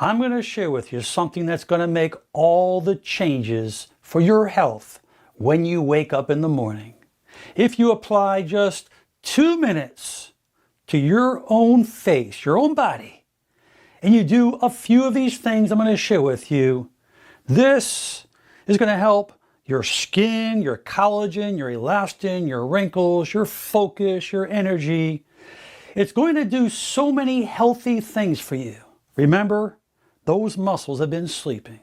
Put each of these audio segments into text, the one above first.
I'm going to share with you something that's going to make all the changes for your health when you wake up in the morning. If you apply just 2 minutes to your own face, your own body, and you do a few of these things I'm going to share with you, this is going to help your skin, your collagen, your elastin, your wrinkles, your focus, your energy. It's going to do so many healthy things for you. Remember, those muscles have been sleeping,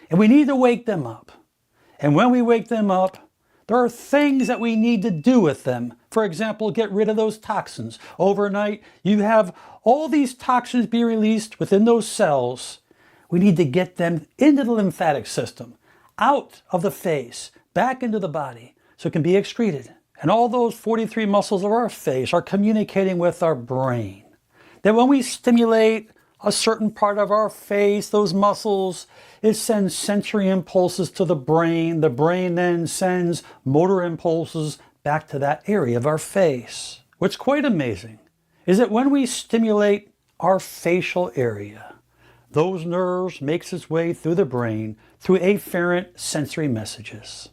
and we need to wake them up. And when we wake them up, there are things that we need to do with them. For example, get rid of those toxins. Overnight, you have all these toxins be released within those cells. We need to get them into the lymphatic system, out of the face, back into the body, so it can be excreted. And all those 43 muscles of our face are communicating with our brain. That when we stimulate a certain part of our face, those muscles, it sends sensory impulses to the brain. The brain then sends motor impulses back to that area of our face. What's quite amazing is that when we stimulate our facial area, those nerves makes its way through the brain through afferent sensory messages.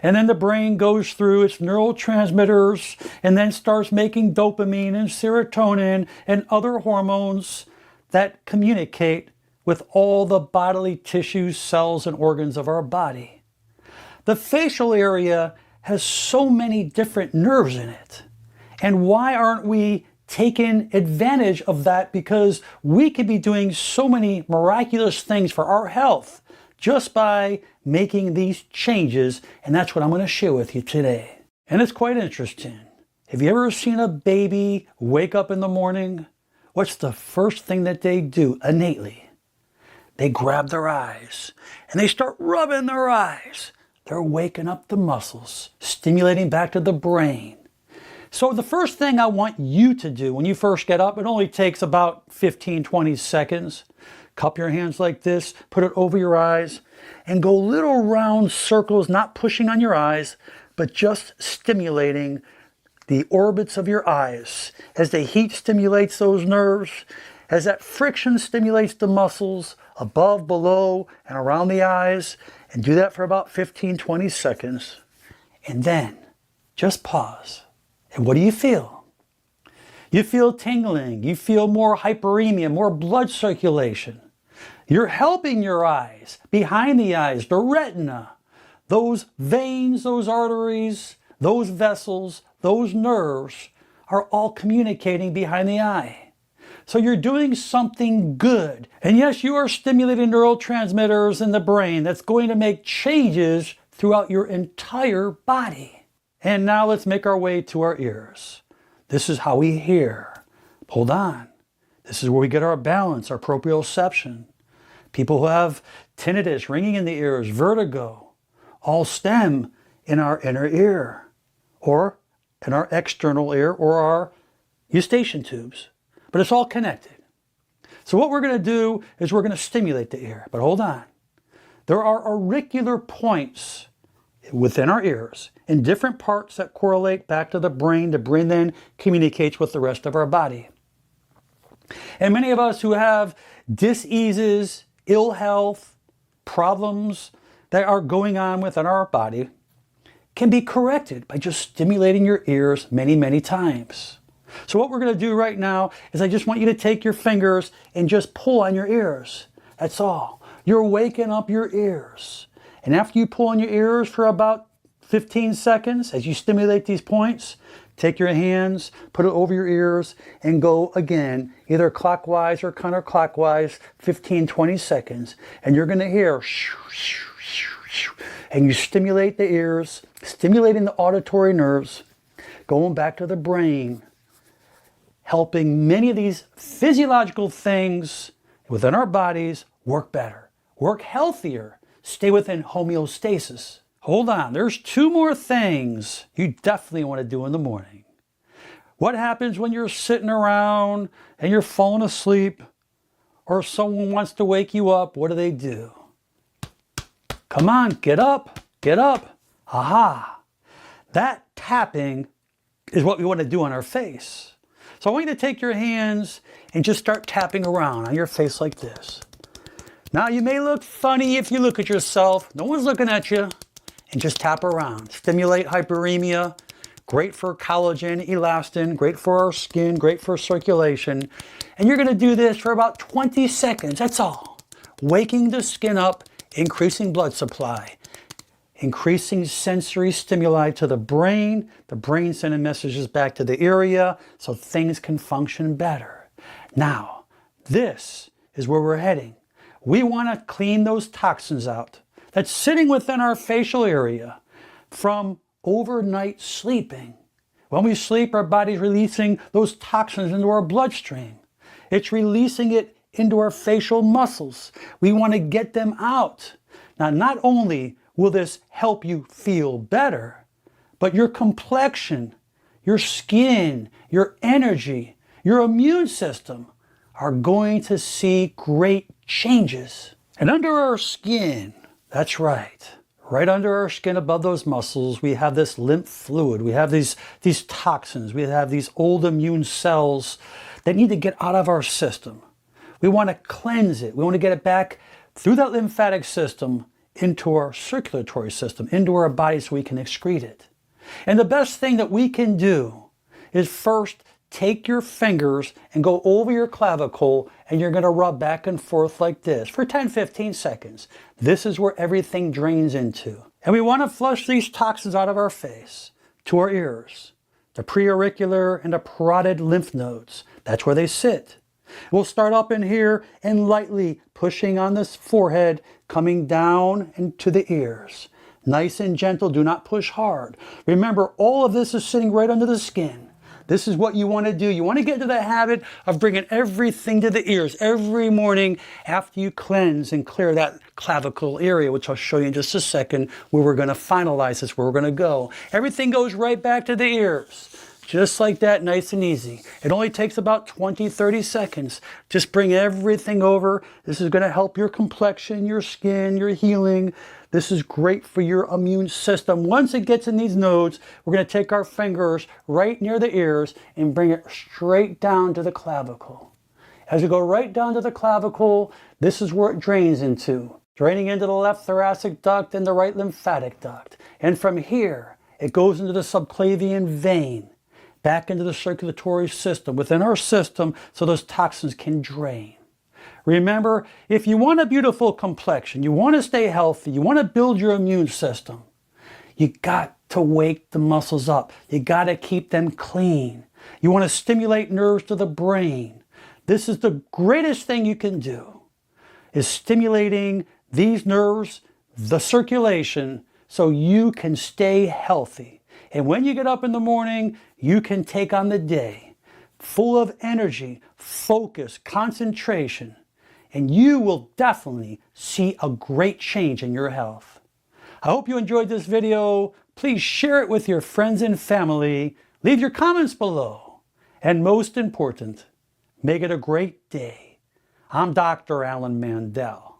And then the brain goes through its neurotransmitters and then starts making dopamine and serotonin and other hormones that communicate with all the bodily tissues, cells, and organs of our body. The facial area has so many different nerves in it. And why aren't we taking advantage of that? Because we could be doing so many miraculous things for our health just by making these changes, and that's what I'm going to share with you today. And it's quite interesting. Have you ever seen a baby wake up in the morning? What's the first thing that they do innately? They grab their eyes and they start rubbing their eyes. They're waking up the muscles, stimulating back to the brain. So the first thing I want you to do when you first get up, it only takes about 15-20 seconds. Cup your hands like this, put it over your eyes, and go little round circles, not pushing on your eyes, but just stimulating the orbits of your eyes. As the heat stimulates those nerves, as that friction stimulates the muscles above, below, and around the eyes, and do that for about 15-20 seconds. And then just pause. And what do you feel? You feel tingling. You feel more hyperemia, more blood circulation. You're helping your eyes, behind the eyes, the retina, those veins, those arteries, those vessels, those nerves are all communicating behind the eye. So you're doing something good. And yes, you are stimulating neurotransmitters in the brain that's going to make changes throughout your entire body. And now let's make our way to our ears. This is how we hear. Hold on. This is where we get our balance, our proprioception. People who have tinnitus, ringing in the ears, vertigo, all stem in our inner ear, or in our external ear, or our eustachian tubes. But it's all connected. So what we're going to do is we're going to stimulate the ear. But hold on. There are auricular points within our ears in different parts that correlate back to the brain. The brain then communicates with the rest of our body. And many of us who have diseases, ill health, problems that are going on within our body can be corrected by just stimulating your ears many, many times. So what we're going to do right now is I just want you to take your fingers and just pull on your ears. That's all. You're waking up your ears. And after you pull on your ears for about 15 seconds, as you stimulate these points, take your hands, put it over your ears, and go again, either clockwise or counterclockwise, 15-20 seconds. And you're going to hear, and you stimulate the ears, stimulating the auditory nerves, going back to the brain, helping many of these physiological things within our bodies work better, work healthier, stay within homeostasis. Hold on, there's 2 more things you definitely want to do in the morning. What happens when you're sitting around and you're falling asleep, or someone wants to wake you up? What do? Come on, get up, get up. Aha! That tapping is what we want to do on our face. So I want you to take your hands and just start tapping around on your face like this. Now you may look funny if you look at yourself. No one's looking at you. And just tap around. Stimulate hyperemia. Great for collagen, elastin. Great for our skin. Great for circulation. And you're going to do this for about 20 seconds. That's all. Waking the skin up, increasing blood supply, increasing sensory stimuli to the brain sending messages back to the area so things can function better. Now, this is where we're heading. We want to clean those toxins out that's sitting within our facial area from overnight sleeping. When we sleep, our body's releasing those toxins into our bloodstream. It's releasing it into our facial muscles. We want to get them out. Now, not only will this help you feel better, but your complexion, your skin, your energy, your immune system are going to see great changes. And under our skin, that's right under our skin above those muscles, we have this lymph fluid. We have these toxins. We have these old immune cells that need to get out of our system. We want to cleanse it. We want to get it back through that lymphatic system into our circulatory system, into our body so we can excrete it. And the best thing that we can do is first take your fingers and go over your clavicle, and you're going to rub back and forth like this for 10-15 seconds. This is where everything drains into. And we want to flush these toxins out of our face to our ears, the preauricular and the parotid lymph nodes. That's where they sit. We'll start up in here and lightly pushing on this forehead, coming down into the ears. Nice and gentle, do not push hard. Remember, all of this is sitting right under the skin. This is what you want to do. You want to get into the habit of bringing everything to the ears every morning after you cleanse and clear that clavicle area, which I'll show you in just a second, where we're going to finalize this, where we're going to go. Everything goes right back to the ears. Just like that, nice and easy. It only takes about 20-30 seconds. Just bring everything over. This is going to help your complexion, your skin, your healing. This is great for your immune system. Once it gets in these nodes, we're going to take our fingers right near the ears and bring it straight down to the clavicle. As we go right down to the clavicle, this is where it drains into. Draining into the left thoracic duct and the right lymphatic duct. And from here, it goes into the subclavian vein, back into the circulatory system, within our system, so those toxins can drain. Remember, if you want a beautiful complexion, you want to stay healthy, you want to build your immune system, you got to wake the muscles up. You got to keep them clean. You want to stimulate nerves to the brain. This is the greatest thing you can do, is stimulating these nerves, the circulation, so you can stay healthy. And when you get up in the morning, you can take on the day full of energy, focus, concentration, and you will definitely see a great change in your health. I hope you enjoyed this video. Please share it with your friends and family. Leave your comments below. And most important, make it a great day. I'm Dr. Alan Mandel.